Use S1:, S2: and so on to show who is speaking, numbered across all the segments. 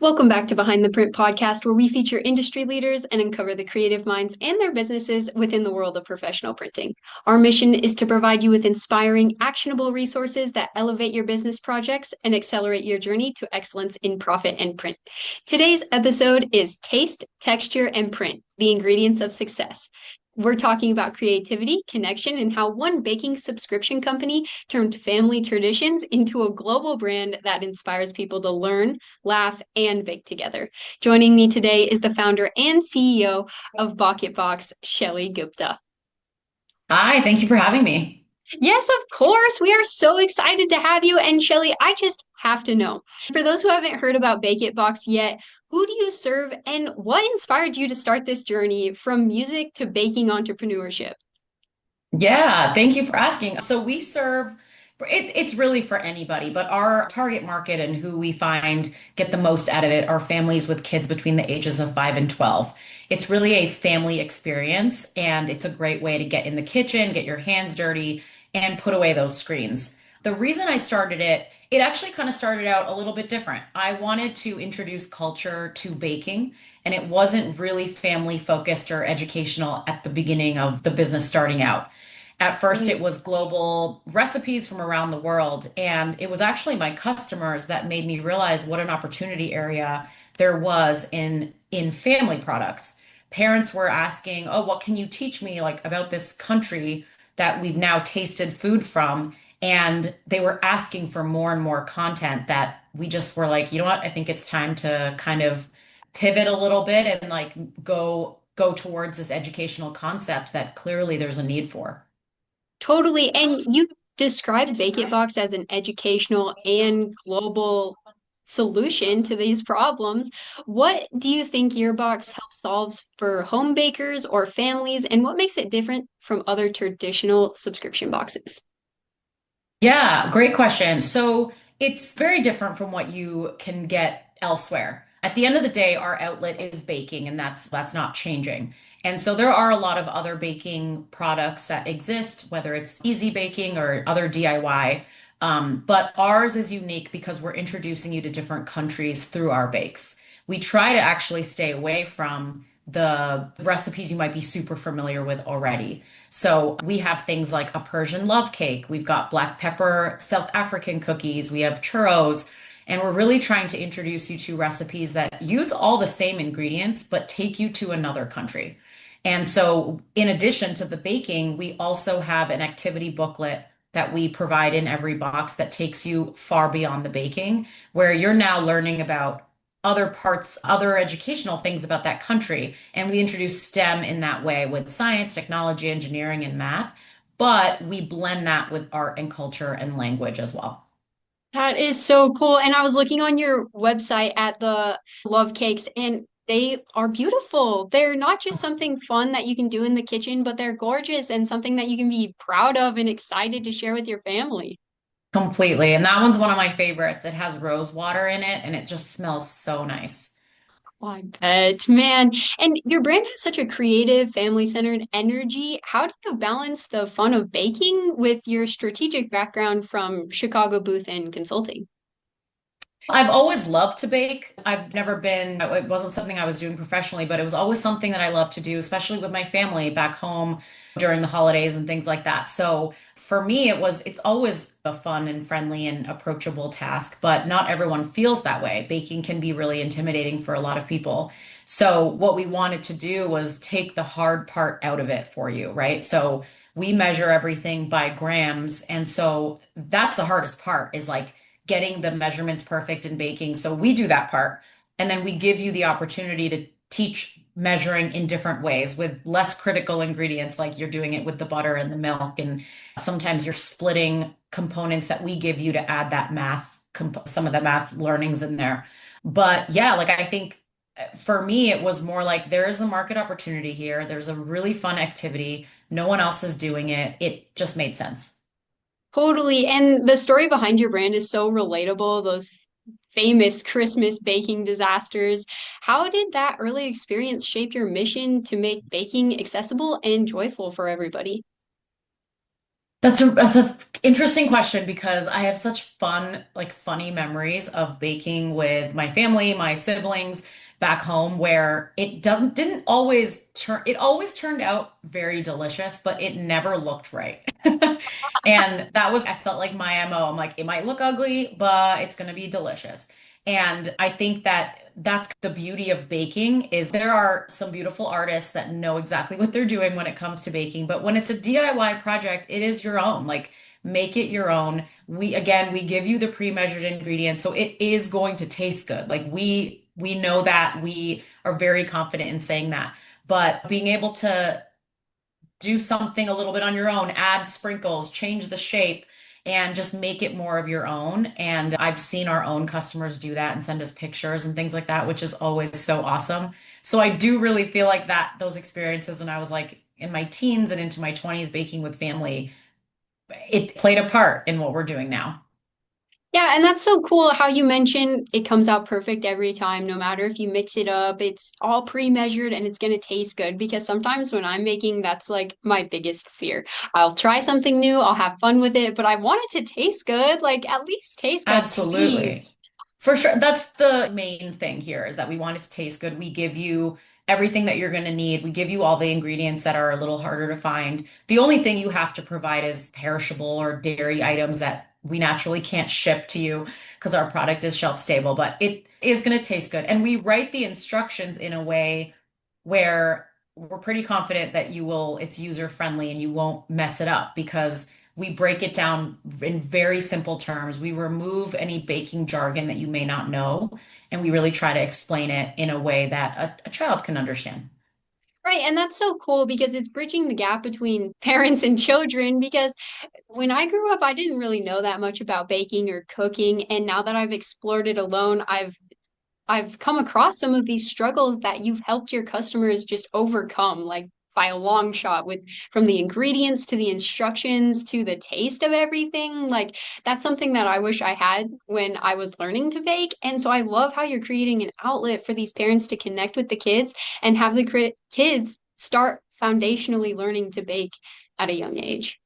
S1: Welcome back to Behind the Print podcast, where we feature industry leaders and uncover the creative minds and their businesses within the world of professional printing. Our mission is to provide you with inspiring, actionable resources that elevate your business projects and accelerate your journey to excellence in profit and print. Today's episode is Taste, Texture, and Print, the ingredients of success. We're talking about creativity, connection, and how one baking subscription company turned family traditions into a global brand that inspires people to learn, laugh, and bake together. Joining me today is the founder and CEO of BaKIT Box, Shelley Gupta.
S2: Hi, thank you for having me.
S1: Yes, of course. We are so excited to have you. And Shelley, I just have to know, for those who haven't heard about BaKIT Box yet, who do you serve and what inspired you to start this journey from music to baking entrepreneurship?
S2: Yeah, thank you for asking. So we serve, it's really for anybody, but our target market and who we find get the most out of it are families with kids between the ages of 5 and 12. It's really a family experience, and it's a great way to get in the kitchen, get your hands dirty, and put away those screens. The reason I started it, it actually kind of started out a little bit different. I wanted to introduce culture to baking, and it wasn't really family focused or educational at the beginning of the business starting out. At first, it was global recipes from around the world. And it was actually my customers that made me realize what an opportunity area there was in family products. Parents were asking, "Oh, what can you teach me like about this country that we've now tasted food from?" And they were asking for more and more content that we just were like, you know what? I think it's time to kind of pivot a little bit and like go towards this educational concept that clearly there's a need for.
S1: Totally. And you described BaKIT Box as an educational and global solution to these problems. What do you think your box helps solves for home bakers or families, and what makes it different from other traditional subscription boxes?
S2: Yeah, great question. So it's very different from what you can get elsewhere. At the end of the day, our outlet is baking, and that's not changing. And so there are a lot of other baking products that exist, whether it's easy baking or other DIY. But ours is unique because we're introducing you to different countries through our bakes. We try to actually stay away from the recipes you might be super familiar with already. So we have things like a Persian love cake. We've got black pepper South African cookies. We have churros. And we're really trying to introduce you to recipes that use all the same ingredients, but take you to another country. And so, in addition to the baking, we also have an activity booklet that we provide in every box that takes you far beyond the baking, where you're now learning about other parts, other educational things about that country. And we introduce STEM in that way with science, technology, engineering, and math. But we blend that with art and culture and language as well.
S1: That is so cool. And I was looking on your website at the love cakes, and they are beautiful. They're not just something fun that you can do in the kitchen, but they're gorgeous and something that you can be proud of and excited to share with your family.
S2: Completely. And that one's one of my favorites. It has rose water in it and it just smells so nice.
S1: Oh, I bet, man. And your brand has such a creative, family-centered energy. How do you balance the fun of baking with your strategic background from Chicago booth and consulting?
S2: I've always loved to bake. I've never been, it wasn't something I was doing professionally, but it was always something that I love to do, especially with my family back home during the holidays and things like that. So for me, it's always a fun and friendly and approachable task, but not everyone feels that way. Baking can be really intimidating for a lot of people. So what we wanted to do was take the hard part out of it for you, right? So we measure everything by grams. And so that's the hardest part is like, getting the measurements perfect in baking. So we do that part. And then we give you the opportunity to teach measuring in different ways with less critical ingredients, like you're doing it with the butter and the milk. And sometimes you're splitting components that we give you to add that some of the math learnings in there. But yeah, like I think for me, it was more like there is a market opportunity here. There's a really fun activity. No one else is doing it. It just made sense.
S1: Totally. And the story behind your brand is so relatable, those famous Christmas baking disasters. How did that early experience shape your mission to make baking accessible and joyful for everybody?
S2: That's a interesting question because I have such fun, like funny memories of baking with my family, my siblings back home where it didn't always turn it always turned out very delicious, but it never looked right. And that was I felt like my MO. I'm like, it might look ugly, but it's gonna be delicious. And I think that that's the beauty of baking is there are some beautiful artists that know exactly what they're doing when it comes to baking, but when it's a DIY project, it is your own. Like make it your own. We give you the pre-measured ingredients, so it is going to taste good. Like we know that we are very confident in saying that. But being able to do something a little bit on your own, add sprinkles, change the shape, and just make it more of your own. And I've seen our own customers do that and send us pictures and things like that, which is always so awesome. So I do really feel like that those experiences when I was like in my teens and into my 20s baking with family, it played a part in what we're doing now.
S1: Yeah, and that's so cool how you mentioned it comes out perfect every time, no matter if you mix it up, it's all pre-measured and it's going to taste good. Because sometimes when I'm making, that's like my biggest fear. I'll try something new, I'll have fun with it, but I want it to taste good. Like, at least taste good,
S2: Absolutely.
S1: please.
S2: For sure. That's the main thing here is that we want it to taste good. We give you everything that you're going to need. We give you all the ingredients that are a little harder to find. The only thing you have to provide is perishable or dairy items that we naturally can't ship to you because our product is shelf stable, but it is going to taste good. And we write the instructions in a way where we're pretty confident that it's user friendly and you won't mess it up because we break it down in very simple terms. We remove any baking jargon that you may not know, and we really try to explain it in a way that a child can understand.
S1: Right, and that's so cool because it's bridging the gap between parents and children. Because when I grew up, I didn't really know that much about baking or cooking, and now that I've explored it alone, I've come across some of these struggles that you've helped your customers just overcome, like by a long shot, with from the ingredients to the instructions to the taste of everything. Like, that's something that I wish I had when I was learning to bake. And so I love how you're creating an outlet for these parents to connect with the kids and have the kids start foundationally learning to bake at a young age.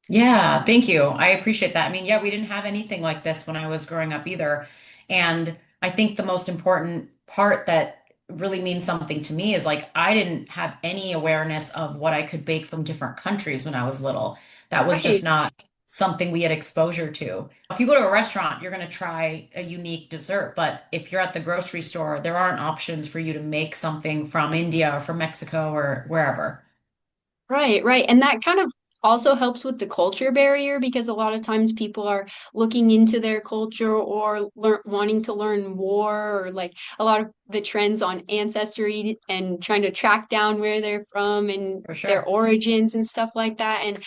S2: Yeah, thank you. I appreciate that. I mean, yeah, we didn't have anything like this when I was growing up either. And I think the most important part that really means something to me is like I didn't have any awareness of what I could bake from different countries when I was little. That was just
S1: Right.
S2: not something we had exposure to. If you go to a restaurant, you're going to try a unique dessert, but if you're at the grocery store, there aren't options for you to make something from India or from Mexico or wherever.
S1: Right, right. And that kind of also helps with the culture barrier because a lot of times people are looking into their culture or wanting to learn more, or like a lot of the trends on ancestry and trying to track down where they're from and
S2: For
S1: their
S2: sure.
S1: origins and stuff like that. And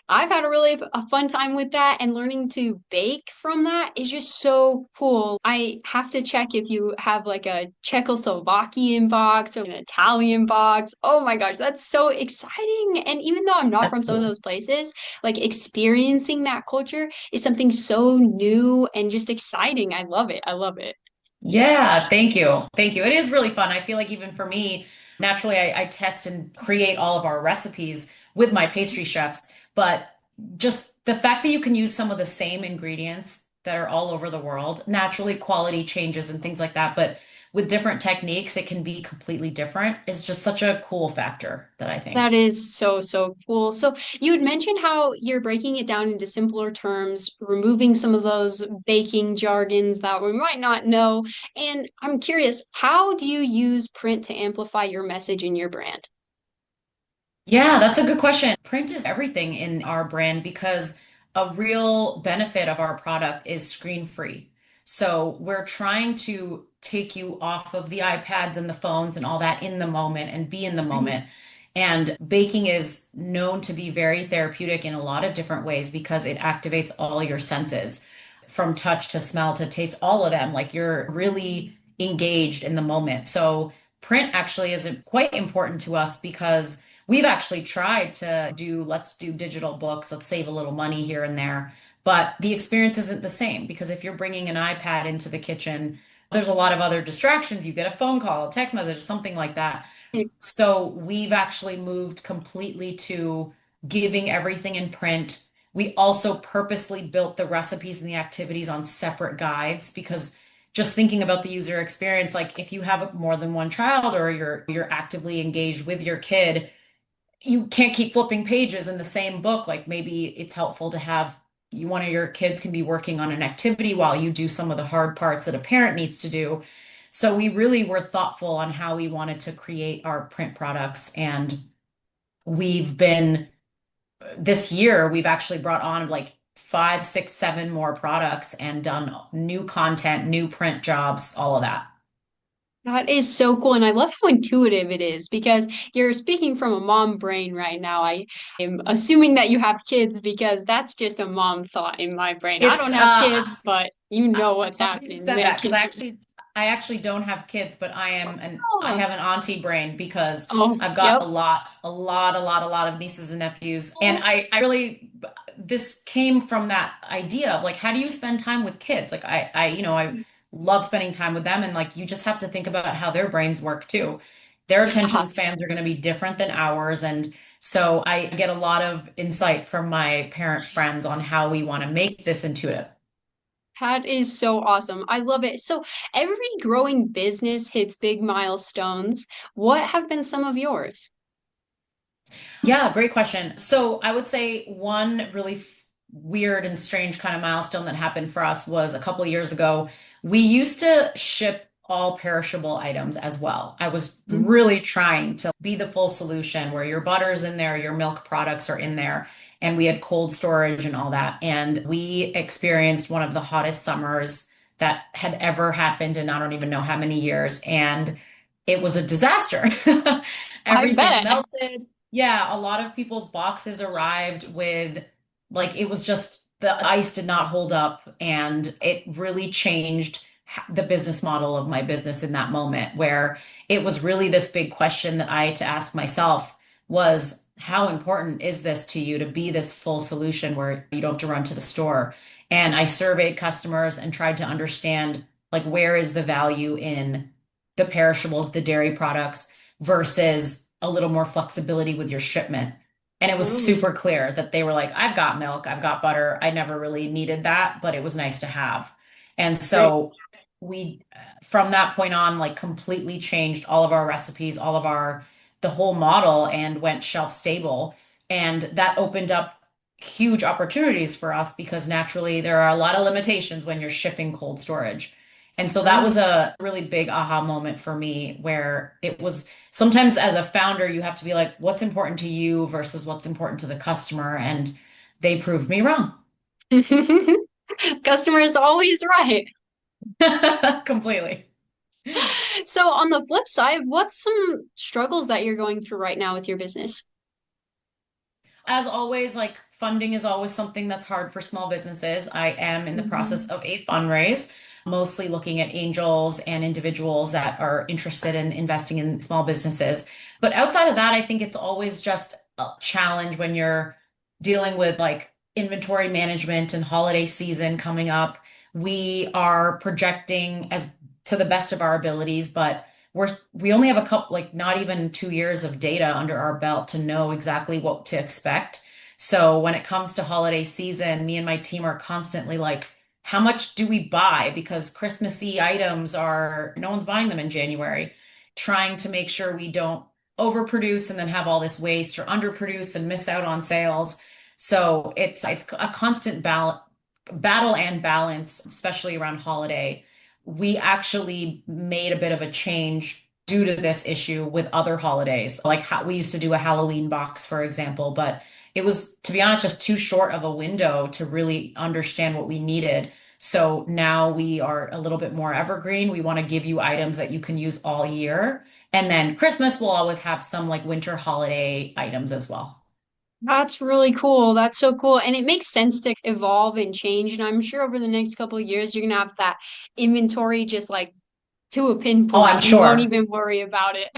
S1: I've had a really a fun time with that, and learning to bake from that is just so cool. I have to check if you have like a Czechoslovakian box or an Italian box. Oh my gosh, that's so exciting. And even though I'm not from some of
S2: Absolutely.
S1: those places, like experiencing that culture is something so new and just exciting. I love it. I love it.
S2: Yeah, thank you. Thank you. It is really fun. I feel like even for me, naturally, I test and create all of our recipes with my pastry chefs, but just the fact that you can use some of the same ingredients that are all over the world, naturally quality changes and things like that, but with different techniques, it can be completely different. Is just such a cool factor that I think.
S1: That is so, so cool. So you had mentioned how you're breaking it down into simpler terms, removing some of those baking jargons that we might not know. And I'm curious, how do you use print to amplify your message and your brand?
S2: Yeah, that's a good question. Print is everything in our brand because a real benefit of our product is screen free. So we're trying to take you off of the iPads and the phones and all that in the moment and be in the
S1: Mhm.
S2: moment. And baking is known to be very therapeutic in a lot of different ways because it activates all your senses from touch to smell to taste, all of them. Like you're really engaged in the moment. So print actually is quite important to us because we've actually tried to let's do digital books, let's save a little money here and there. But the experience isn't the same because if you're bringing an iPad into the kitchen, there's a lot of other distractions. You get a phone call, a text message, something like that. So we've actually moved completely to giving everything in print, We also purposely built the recipes and the activities on separate guides because just thinking about the user experience, like if you have more than one child or you're actively engaged with your kid, you can't keep flipping pages in the same book. Like maybe it's helpful to have one of your kids can be working on an activity while you do some of the hard parts that a parent needs to do. So we really were thoughtful on how we wanted to create our print products. And we've been, this year, we've actually brought on like five, six, seven more products and done new content, new print jobs, all of that.
S1: That is so cool. And I love how intuitive it is because you're speaking from a mom brain right now. I am assuming that you have kids because that's just a mom thought in my brain. I
S2: It's
S1: don't have kids, but you know what's
S2: funny you
S1: happening in
S2: said
S1: that
S2: that because
S1: kitchen.
S2: I actually don't have kids, but I
S1: Oh,
S2: have an auntie brain because
S1: oh,
S2: I've got
S1: yep.
S2: a lot of nieces and nephews, and
S1: Oh,
S2: I really this came from that idea of like how do you spend time with kids? Like I love spending time with them, and like you just have to think about how their brains work too. Their
S1: yeah.
S2: attention spans are going to be different than ours, and so I get a lot of insight from my parent friends on how we want to make this intuitive.
S1: That is so awesome. I love it. So every growing business hits big milestones. What have been some of yours?
S2: Yeah, great question. So I would say one really weird and strange kind of milestone that happened for us was a couple of years ago. We used to ship all perishable items as well. I was
S1: Mhm.
S2: really trying to be the full solution where your butter's in there, your milk products are in there, and we had cold storage and all that. And we experienced one of the hottest summers that had ever happened in I don't even know how many years. And it was a disaster.
S1: I
S2: Everything
S1: bet.
S2: melted. Yeah, a lot of people's boxes arrived with like it was just the ice did not hold up and it really changed the business model of my business in that moment where it was really this big question that I had to ask myself was how important is this to you to be this full solution where you don't have to run to the store? And I surveyed customers and tried to understand like where is the value in the perishables, the dairy products versus a little more flexibility with your shipment. And it was
S1: Mm,
S2: super clear that they were like, I've got milk, I've got butter. I never really needed that, but it was nice to have. And
S1: right.
S2: so we, from that point on, like completely changed all of our recipes, the whole model and went shelf stable. And that opened up huge opportunities for us because naturally there are a lot of limitations when you're shipping cold storage. And so that was
S1: Right.
S2: a really big aha moment for me where it was sometimes as a founder, you have to be like, what's important to you versus what's important to the customer. And they proved me wrong
S1: Customer is always right.
S2: completely.
S1: So on the flip side, what's some struggles that you're going through right now with your business?
S2: As always, like funding is always something that's hard for small businesses. I am in the process
S1: Mhm.
S2: of a fundraise, mostly looking at angels and individuals that are interested in investing in small businesses. But outside of that, I think it's always just a challenge when you're dealing with like inventory management and holiday season coming up. We are projecting as to the best of our abilities, but we only have a couple, like not even 2 years of data under our belt to know exactly what to expect. So when it comes to holiday season, me and my team are constantly like, how much do we buy? Because Christmassy items are, no one's buying them in January. Trying to make sure we don't overproduce and then have all this waste or underproduce and miss out on sales. So it's a constant battle and balance, especially around holiday. We actually made a bit of a change due to this issue with other holidays. Like how we used to do a Halloween box, for example, but it was, to be honest, just too short of a window to really understand what we needed. So now we are a little bit more evergreen. We want to give you items that you can use all year. And then Christmas will always have some like winter holiday items as well.
S1: That's really cool. That's so cool. And it makes sense to evolve and change. And I'm sure over the next couple of years, you're gonna have that inventory just like to a
S2: Oh, I'm
S1: pinpoint. You won't
S2: sure.
S1: even worry about it.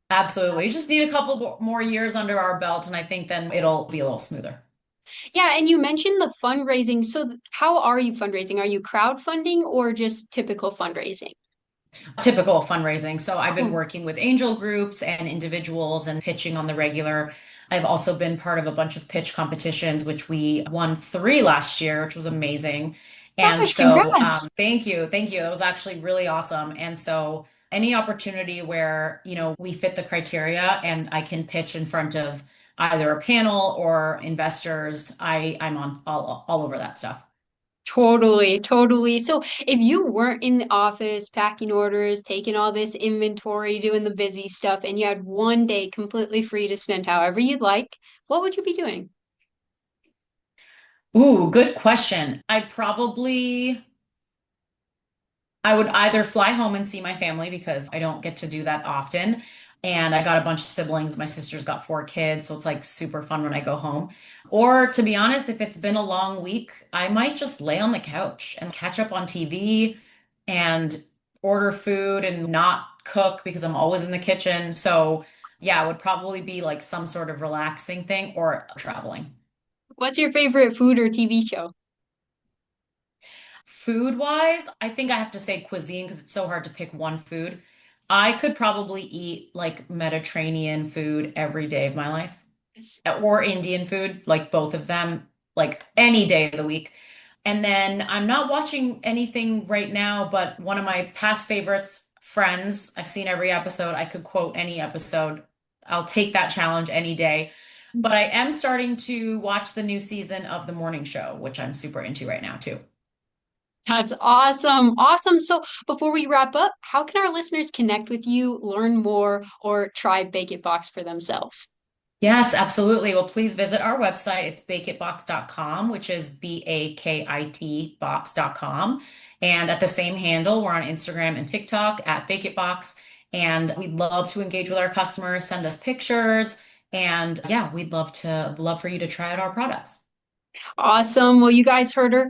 S2: Absolutely. You just need a couple more years under our belt, and I think then it'll be a little smoother.
S1: Yeah, and you mentioned the fundraising. So how are you fundraising? Are you crowdfunding or just typical fundraising?
S2: Typical fundraising. So I've been
S1: Cool.
S2: working with angel groups and individuals and pitching on the regular. I've also been part of a bunch of pitch competitions, which we won three last year, which was amazing. And
S1: Gosh,
S2: so,
S1: congrats.
S2: thank you, thank you. It was actually really awesome. And so, any opportunity where, we fit the criteria and I can pitch in front of either a panel or investors, I'm on all over that stuff.
S1: Totally, totally. So if you weren't in the office packing orders, taking all this inventory, doing the busy stuff, and you had one day completely free to spend however you'd like, what would you be doing?
S2: Ooh, good question. I would either fly home and see my family because I don't get to do that often. And I got a bunch of siblings. My sister's got four kids, so it's like super fun when I go home. Or to be honest, if it's been a long week, I might just lay on the couch and catch up on TV and order food and not cook because I'm always in the kitchen. So yeah, it would probably be like some sort of relaxing thing or traveling.
S1: What's your favorite food or TV show?
S2: Food wise, I think I have to say cuisine because it's so hard to pick one food. I could probably eat like Mediterranean food every day of my life
S1: Yes.
S2: or Indian food, like both of them, like any day of the week. And then I'm not watching anything right now, but one of my past favorites, Friends, I've seen every episode. I could quote any episode. I'll take that challenge any day. But I am starting to watch the new season of The Morning Show, which I'm super into right now too.
S1: That's awesome. Awesome. So before we wrap up, how can our listeners connect with you, learn more, or try BaKIT Box for themselves?
S2: Yes, absolutely. Well, please visit our website. It's bakitbox.com, which is BAKIT box.com. And at the same handle, we're on Instagram and TikTok at BaKitBox. And we'd love to engage with our customers, send us pictures. And yeah, we'd love for you to try out our products.
S1: Awesome. Well, you guys heard her.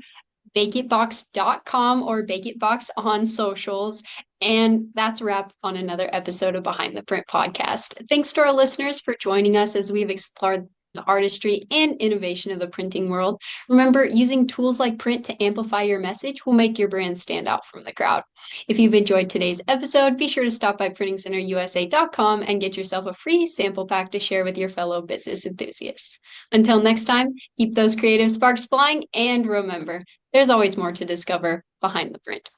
S1: BaKitBox.com or BaKIT on socials. And that's a wrap on another episode of Behind the Print podcast. Thanks to our listeners for joining us as we've explored the artistry and innovation of the printing world. Remember, using tools like print to amplify your message will make your brand stand out from the crowd. If you've enjoyed today's episode, be sure to stop by PrintingCenterUSA.com and get yourself a free sample pack to share with your fellow business enthusiasts. Until next time, keep those creative sparks flying and remember, there's always more to discover behind the print.